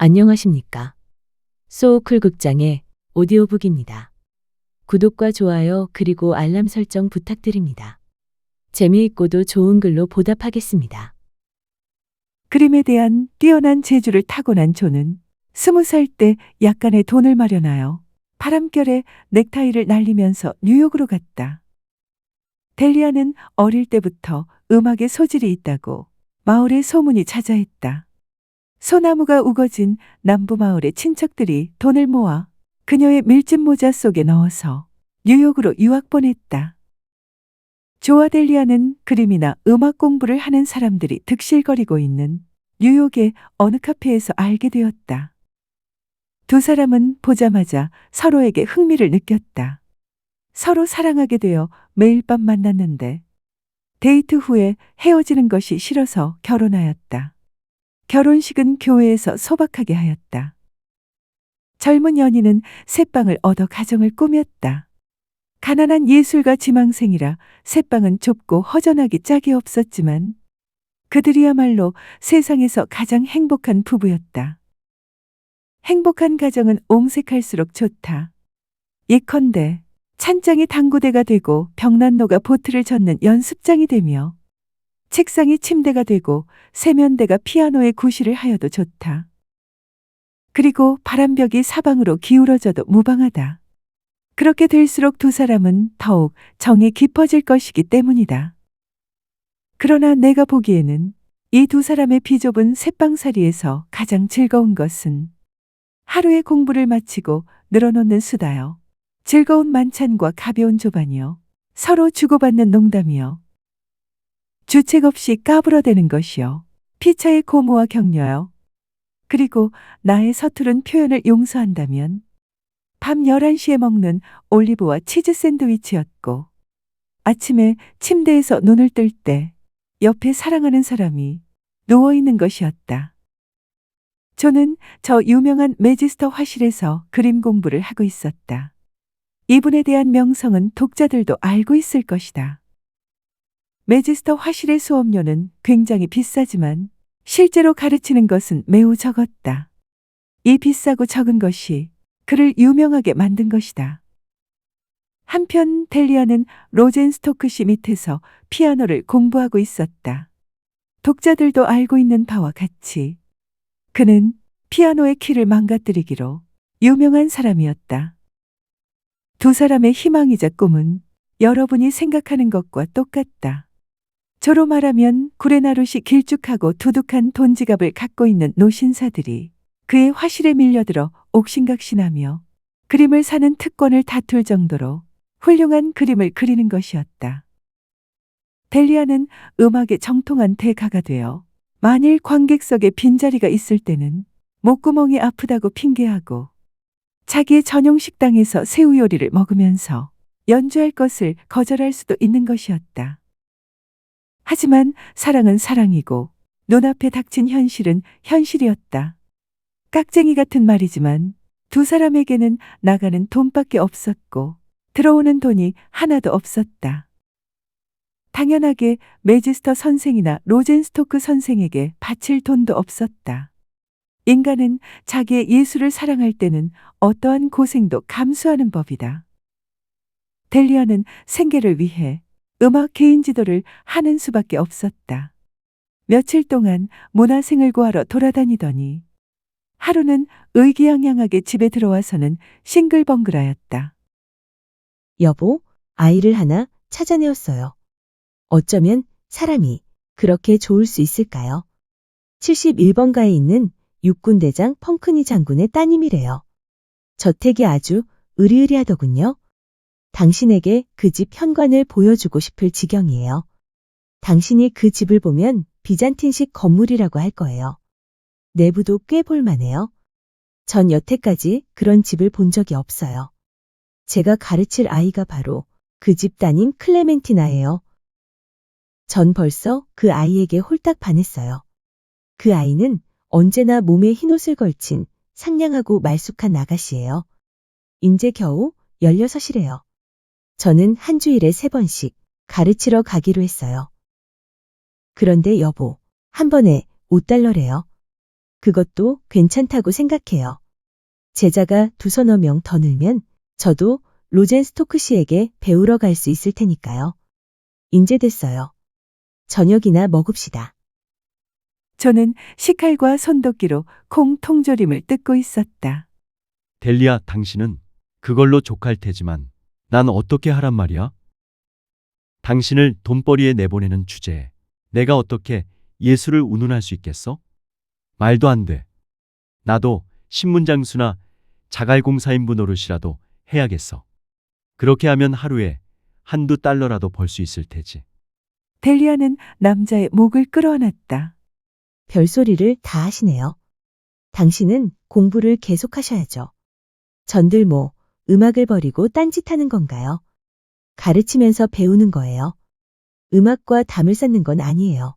안녕하십니까. 소우쿨 극장의 오디오북입니다. 구독과 좋아요 그리고 알람 설정 부탁드립니다. 재미있고도 좋은 글로 보답하겠습니다. 그림에 대한 뛰어난 재주를 타고난 조는 20살 때 약간의 돈을 마련하여 바람결에 넥타이를 날리면서 뉴욕으로 갔다. 델리아는 어릴 때부터 음악에 소질이 있다고 마을에 소문이 자자했다. 소나무가 우거진 남부 마을의 친척들이 돈을 모아 그녀의 밀짚 모자 속에 넣어서 뉴욕으로 유학 보냈다. 조와 델리아는 그림이나 음악 공부를 하는 사람들이 득실거리고 있는 뉴욕의 어느 카페에서 알게 되었다. 두 사람은 보자마자 서로에게 흥미를 느꼈다. 서로 사랑하게 되어 매일 밤 만났는데 데이트 후에 헤어지는 것이 싫어서 결혼하였다. 결혼식은 교회에서 소박하게 하였다. 젊은 연인은 새방을 얻어 가정을 꾸몄다. 가난한 예술가 지망생이라 새방은 좁고 허전하기 짝이 없었지만 그들이야말로 세상에서 가장 행복한 부부였다. 행복한 가정은 옹색할수록 좋다. 예컨대 찬장이 당구대가 되고 벽난로가 보트를 젓는 연습장이 되며 책상이 침대가 되고 세면대가 피아노의 구실을 하여도 좋다. 그리고 바람벽이 사방으로 기울어져도 무방하다. 그렇게 될수록 두 사람은 더욱 정이 깊어질 것이기 때문이다. 그러나 내가 보기에는 이 두 사람의 비좁은 새방살이에서 가장 즐거운 것은 하루의 공부를 마치고 늘어놓는 수다요. 즐거운 만찬과 가벼운 조반이요. 서로 주고받는 농담이요. 주책 없이 까불어대는 것이요. 피차의 고무와 격려요. 그리고 나의 서투른 표현을 용서한다면 밤 11시에 먹는 올리브와 치즈 샌드위치였고 아침에 침대에서 눈을 뜰 때 옆에 사랑하는 사람이 누워있는 것이었다. 저는 저 유명한 매지스터 화실에서 그림 공부를 하고 있었다. 이분에 대한 명성은 독자들도 알고 있을 것이다. 매지스터 화실의 수업료는 굉장히 비싸지만 실제로 가르치는 것은 매우 적었다. 이 비싸고 적은 것이 그를 유명하게 만든 것이다. 한편 델리아는 로젠스토크 씨 밑에서 피아노를 공부하고 있었다. 독자들도 알고 있는 바와 같이 그는 피아노의 키를 망가뜨리기로 유명한 사람이었다. 두 사람의 희망이자 꿈은 여러분이 생각하는 것과 똑같다. 저로 말하면 구레나룻이 길쭉하고 두둑한 돈지갑을 갖고 있는 노신사들이 그의 화실에 밀려들어 옥신각신하며 그림을 사는 특권을 다툴 정도로 훌륭한 그림을 그리는 것이었다. 델리아는 음악의 정통한 대가가 되어 만일 관객석에 빈자리가 있을 때는 목구멍이 아프다고 핑계하고 자기의 전용 식당에서 새우 요리를 먹으면서 연주할 것을 거절할 수도 있는 것이었다. 하지만 사랑은 사랑이고 눈앞에 닥친 현실은 현실이었다. 깍쟁이 같은 말이지만 두 사람에게는 나가는 돈밖에 없었고 들어오는 돈이 하나도 없었다. 당연하게 매지스터 선생이나 로젠스토크 선생에게 바칠 돈도 없었다. 인간은 자기의 예술을 사랑할 때는 어떠한 고생도 감수하는 법이다. 델리아는 생계를 위해 음악 개인 지도를 하는 수밖에 없었다. 며칠 동안 문화생을 구하러 돌아다니더니 하루는 의기양양하게 집에 들어와서는 싱글벙글하였다. 여보, 아이를 하나 찾아내었어요. 어쩌면 사람이 그렇게 좋을 수 있을까요? 71번가에 있는 육군대장 펑크니 장군의 따님이래요. 저택이 아주 으리으리하더군요. 당신에게 그 집 현관을 보여주고 싶을 지경이에요. 당신이 그 집을 보면 비잔틴식 건물이라고 할 거예요. 내부도 꽤 볼만해요. 전 여태까지 그런 집을 본 적이 없어요. 제가 가르칠 아이가 바로 그 집 따님 클레멘티나예요. 전 벌써 그 아이에게 홀딱 반했어요. 그 아이는 언제나 몸에 흰옷을 걸친 상냥하고 말쑥한 아가씨예요. 인제 겨우 16이래요. 저는 한 주일에 3번씩 가르치러 가기로 했어요. 그런데 여보, 한 번에 $5래요. 그것도 괜찮다고 생각해요. 제자가 두서너 명 더 늘면 저도 로젠스토크 씨에게 배우러 갈 수 있을 테니까요. 인제 됐어요. 저녁이나 먹읍시다. 저는 식칼과 손도끼로 콩 통조림을 뜯고 있었다. 델리야, 당신은 그걸로 족할 테지만 난 어떻게 하란 말이야? 당신을 돈벌이에 내보내는 주제에 내가 어떻게 예수를 운운할 수 있겠어? 말도 안 돼. 나도 신문장수나 자갈공사인부 노릇이라도 해야겠어. 그렇게 하면 하루에 한두 달러라도 벌 수 있을 테지. 델리아는 남자의 목을 끌어안았다. 별소리를 다 하시네요. 당신은 공부를 계속하셔야죠. 전들 뭐 음악을 버리고 딴짓하는 건가요? 가르치면서 배우는 거예요. 음악과 담을 쌓는 건 아니에요.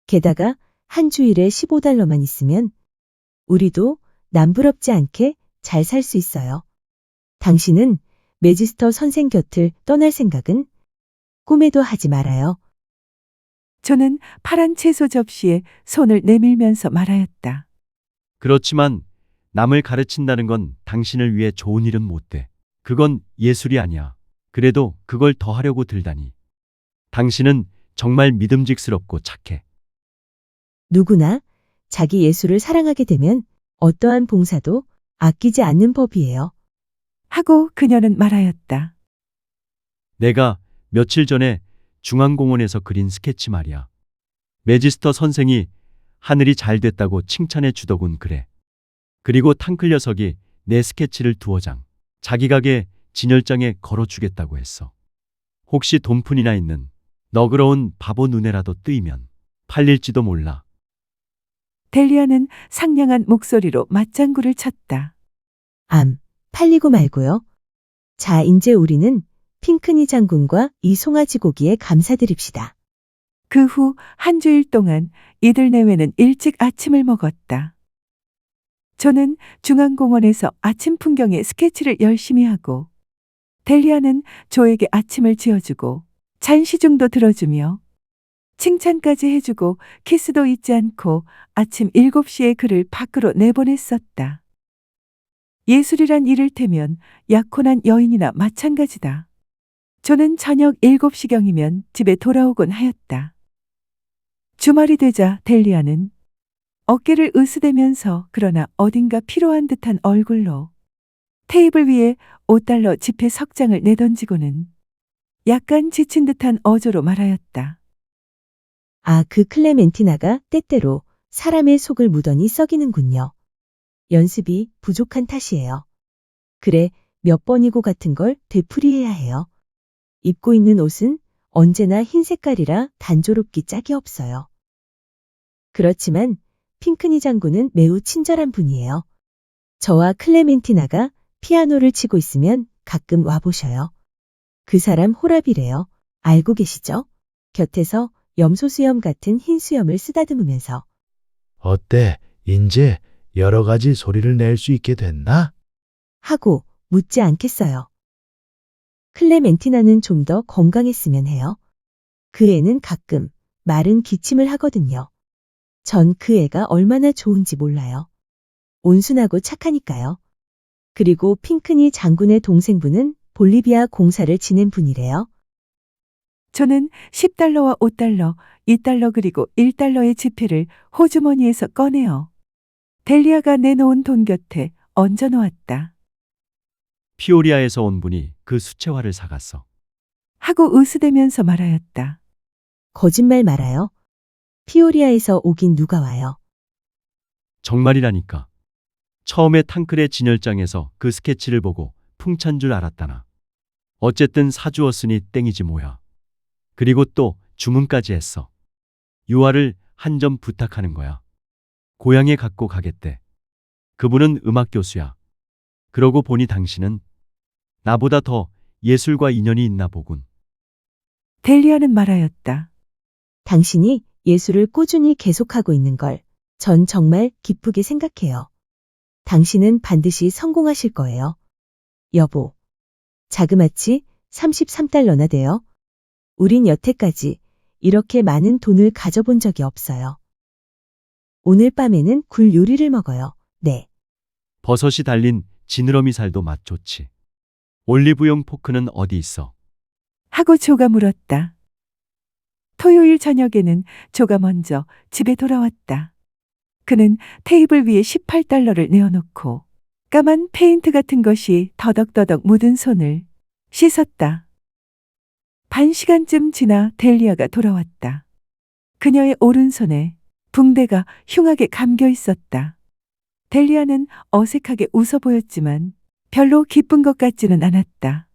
게다가 한 주일에 15달러만 있으면 우리도 남부럽지 않게 잘 살 수 있어요. 당신은 매지스터 선생 곁을 떠날 생각은 꿈에도 하지 말아요. 저는 파란 채소 접시에 손을 내밀면서 말하였다. 그렇지만 남을 가르친다는 건 당신을 위해 좋은 일은 못 돼. 그건 예술이 아니야. 그래도 그걸 더 하려고 들다니. 당신은 정말 믿음직스럽고 착해. 누구나 자기 예술을 사랑하게 되면 어떠한 봉사도 아끼지 않는 법이에요. 하고 그녀는 말하였다. 내가 며칠 전에 중앙공원에서 그린 스케치 말이야. 매지스터 선생이 하늘이 잘 됐다고 칭찬해 주더군 그래. 그리고 탕클 녀석이 내 스케치를 2장 자기 가게 진열장에 걸어주겠다고 했어. 혹시 돈푼이나 있는 너그러운 바보 눈에라도 뜨이면 팔릴지도 몰라. 델리아는 상냥한 목소리로 맞장구를 쳤다. 팔리고 말고요. 자, 이제 우리는 핑크니 장군과 이 송아지 고기에 감사드립시다. 그 후 한 주일 동안 이들 내외는 일찍 아침을 먹었다. 저는 중앙공원에서 아침 풍경의 스케치를 열심히 하고 델리아는 조에게 아침을 지어주고 잔시중도 들어주며 칭찬까지 해주고 키스도 잊지 않고 아침 7시에 그를 밖으로 내보냈었다. 예술이란 이를테면 약혼한 여인이나 마찬가지다. 저는 저녁 7시경이면 집에 돌아오곤 하였다. 주말이 되자 델리아는 어깨를 으스대면서 그러나 어딘가 피로한 듯한 얼굴로 테이블 위에 5달러 지폐 석 장을 내던지고는 약간 지친 듯한 어조로 말하였다. 그 클레멘티나가 때때로 사람의 속을 무더니 썩이는군요. 연습이 부족한 탓이에요. 그래, 몇 번이고 같은 걸 되풀이해야 해요. 입고 있는 옷은 언제나 흰 색깔이라 단조롭기 짝이 없어요. 그렇지만 핑크니 장군은 매우 친절한 분이에요. 저와 클레멘티나가 피아노를 치고 있으면 가끔 와보셔요. 그 사람 호랍이래요. 알고 계시죠? 곁에서 염소 수염 같은 흰 수염을 쓰다듬으면서 어때? 인제 여러 가지 소리를 낼 수 있게 됐나? 하고 묻지 않겠어요. 클레멘티나는 좀 더 건강했으면 해요. 그 애는 가끔 마른 기침을 하거든요. 전 그 애가 얼마나 좋은지 몰라요. 온순하고 착하니까요. 그리고 핑크니 장군의 동생분은 볼리비아 공사를 지낸 분이래요. 저는 10달러와 5달러, 2달러 그리고 1달러의 지폐를 호주머니에서 꺼내어 델리아가 내놓은 돈 곁에 얹어 놓았다. 피오리아에서 온 분이 그 수채화를 사갔어. 하고 으스대면서 말하였다. 거짓말 말아요. 피오리아에서 오긴 누가 와요. 정말이라니까. 처음에 탕클의 진열장에서 그 스케치를 보고 풍찬 줄 알았다나. 어쨌든 사주었으니 땡이지 뭐야. 그리고 또 주문까지 했어. 유아를 한 점 부탁하는 거야. 고향에 갖고 가겠대. 그분은 음악 교수야. 그러고 보니 당신은 나보다 더 예술과 인연이 있나 보군. 델리아는 말하였다. 당신이 예술을 꾸준히 계속하고 있는 걸 전 정말 기쁘게 생각해요. 당신은 반드시 성공하실 거예요. 여보, 자그마치 33달러나 돼요. 우린 여태까지 이렇게 많은 돈을 가져본 적이 없어요. 오늘 밤에는 굴 요리를 먹어요. 네. 버섯이 달린 지느러미 살도 맛 좋지. 올리브용 포크는 어디 있어? 하고 조가 물었다. 토요일 저녁에는 조가 먼저 집에 돌아왔다. 그는 테이블 위에 18달러를 내어놓고 까만 페인트 같은 것이 더덕더덕 묻은 손을 씻었다. 반 시간쯤 지나 델리아가 돌아왔다. 그녀의 오른손에 붕대가 흉하게 감겨 있었다. 델리아는 어색하게 웃어 보였지만 별로 기쁜 것 같지는 않았다.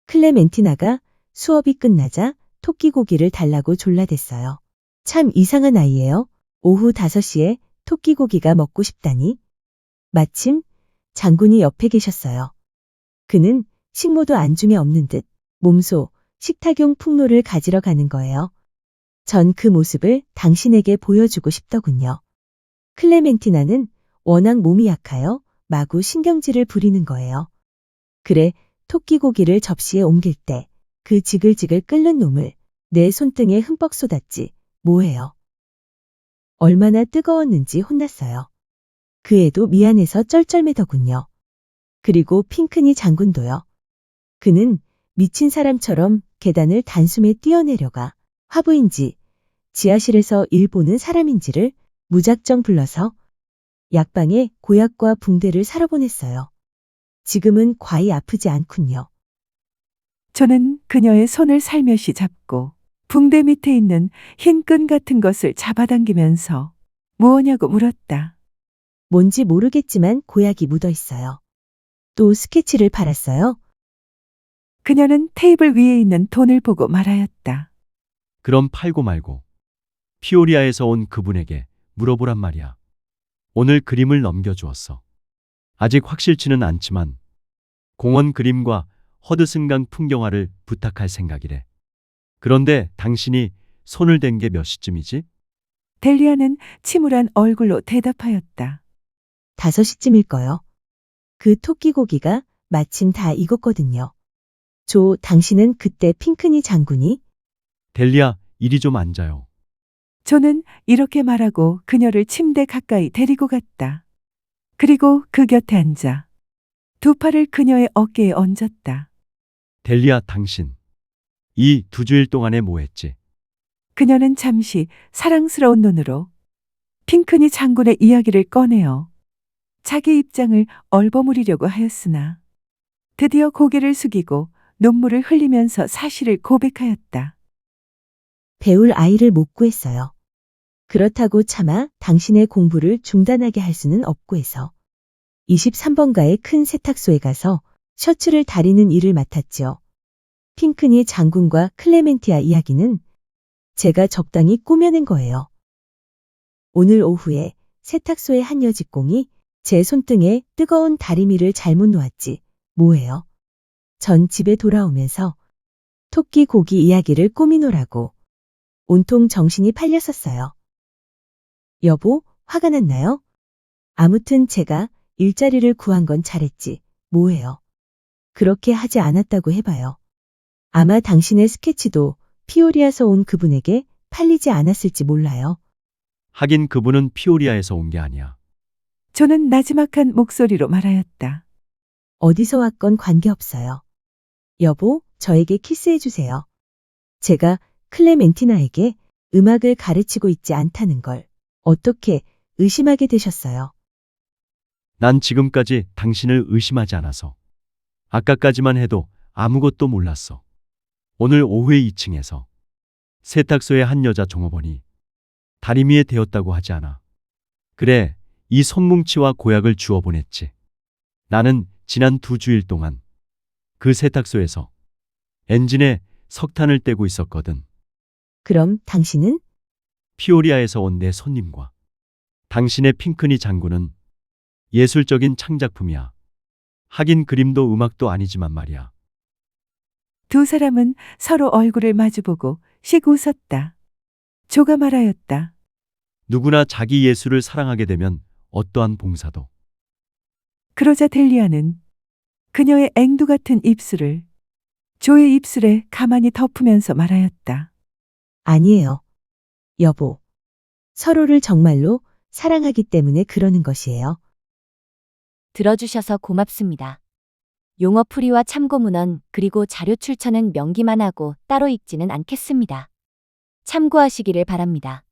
클레멘티나가 수업이 끝나자 토끼고기를 달라고 졸라댔어요. 참 이상한 아이예요. 오후 5시에 토끼고기가 먹고 싶다니. 마침 장군이 옆에 계셨어요. 그는 식모도 안중에 없는 듯 몸소 식탁용 풍로를 가지러 가는 거예요. 전 그 모습을 당신에게 보여주고 싶더군요. 클레멘티나는 워낙 몸이 약하여 마구 신경질을 부리는 거예요. 그래, 토끼고기를 접시에 옮길 때 그 지글지글 끓는 놈을 내 손등에 흠뻑 쏟았지. 뭐해요. 얼마나 뜨거웠는지 혼났어요. 그 애도 미안해서 쩔쩔매더군요. 그리고 핑크니 장군도요. 그는 미친 사람처럼 계단을 단숨에 뛰어내려가 화부인지 지하실에서 일 보는 사람인지를 무작정 불러서 약방에 고약과 붕대를 사러 보냈어요. 지금은 과히 아프지 않군요. 저는 그녀의 손을 살며시 잡고 붕대 밑에 있는 흰 끈 같은 것을 잡아당기면서 무엇냐고 물었다. 뭔지 모르겠지만 고약이 묻어 있어요. 또 스케치를 팔았어요. 그녀는 테이블 위에 있는 돈을 보고 말하였다. 그럼 팔고 말고 피오리아에서 온 그분에게 물어보란 말이야. 오늘 그림을 넘겨주었어. 아직 확실치는 않지만 공원 그림과 허드슨강 풍경화를 부탁할 생각이래. 그런데 당신이 손을 댄 게 몇 시쯤이지? 델리아는 침울한 얼굴로 대답하였다. 5시쯤일 거요. 그 토끼고기가 마침 다 익었거든요. 조, 당신은 그때 핑크니 장군이 델리아, 이리 좀 앉아요. 저는 이렇게 말하고 그녀를 침대 가까이 데리고 갔다. 그리고 그 곁에 앉아 두 팔을 그녀의 어깨에 얹었다. 델리아, 당신. 이 2주일 동안에 뭐 했지? 그녀는 잠시 사랑스러운 눈으로 핑크니 장군의 이야기를 꺼내어 자기 입장을 얼버무리려고 하였으나 드디어 고개를 숙이고 눈물을 흘리면서 사실을 고백하였다. 배울 아이를 못 구했어요. 그렇다고 차마 당신의 공부를 중단하게 할 수는 없고 해서 23번가의 큰 세탁소에 가서 셔츠를 다리는 일을 맡았지요. 핑크니 장군과 클레멘티아 이야기는 제가 적당히 꾸며낸 거예요. 오늘 오후에 세탁소의 한 여직공이 제 손등에 뜨거운 다리미를 잘못 놓았지. 뭐예요? 전 집에 돌아오면서 토끼 고기 이야기를 꾸미노라고 온통 정신이 팔렸었어요. 여보, 화가 났나요? 아무튼 제가 일자리를 구한 건 잘했지. 뭐예요? 그렇게 하지 않았다고 해봐요. 아마 당신의 스케치도 피오리아서 온 그분에게 팔리지 않았을지 몰라요. 하긴 그분은 피오리아에서 온 게 아니야. 저는 나지막한 목소리로 말하였다. 어디서 왔건 관계없어요. 여보, 저에게 키스해주세요. 제가 클레멘티나에게 음악을 가르치고 있지 않다는 걸 어떻게 의심하게 되셨어요? 난 지금까지 당신을 의심하지 않아서. 아까까지만 해도 아무것도 몰랐어. 오늘 오후에 2층에서 세탁소의 한 여자 종업원이 다리미에 대었다고 하지 않아. 그래, 이 손뭉치와 고약을 주워 보냈지. 나는 지난 2주일 동안 그 세탁소에서 엔진에 석탄을 떼고 있었거든. 그럼 당신은 피오리아에서 온 내 손님과 당신의 핑크니 장군은 예술적인 창작품이야. 하긴 그림도 음악도 아니지만 말이야. 두 사람은 서로 얼굴을 마주보고 씩 웃었다. 조가 말하였다. 누구나 자기 예술을 사랑하게 되면 어떠한 봉사도. 그러자 델리아는 그녀의 앵두 같은 입술을 조의 입술에 가만히 덮으면서 말하였다. 아니에요. 여보, 서로를 정말로 사랑하기 때문에 그러는 것이에요. 들어주셔서 고맙습니다. 용어 풀이와 참고 문헌 그리고 자료 출처는 명기만 하고 따로 읽지는 않겠습니다. 참고하시기를 바랍니다.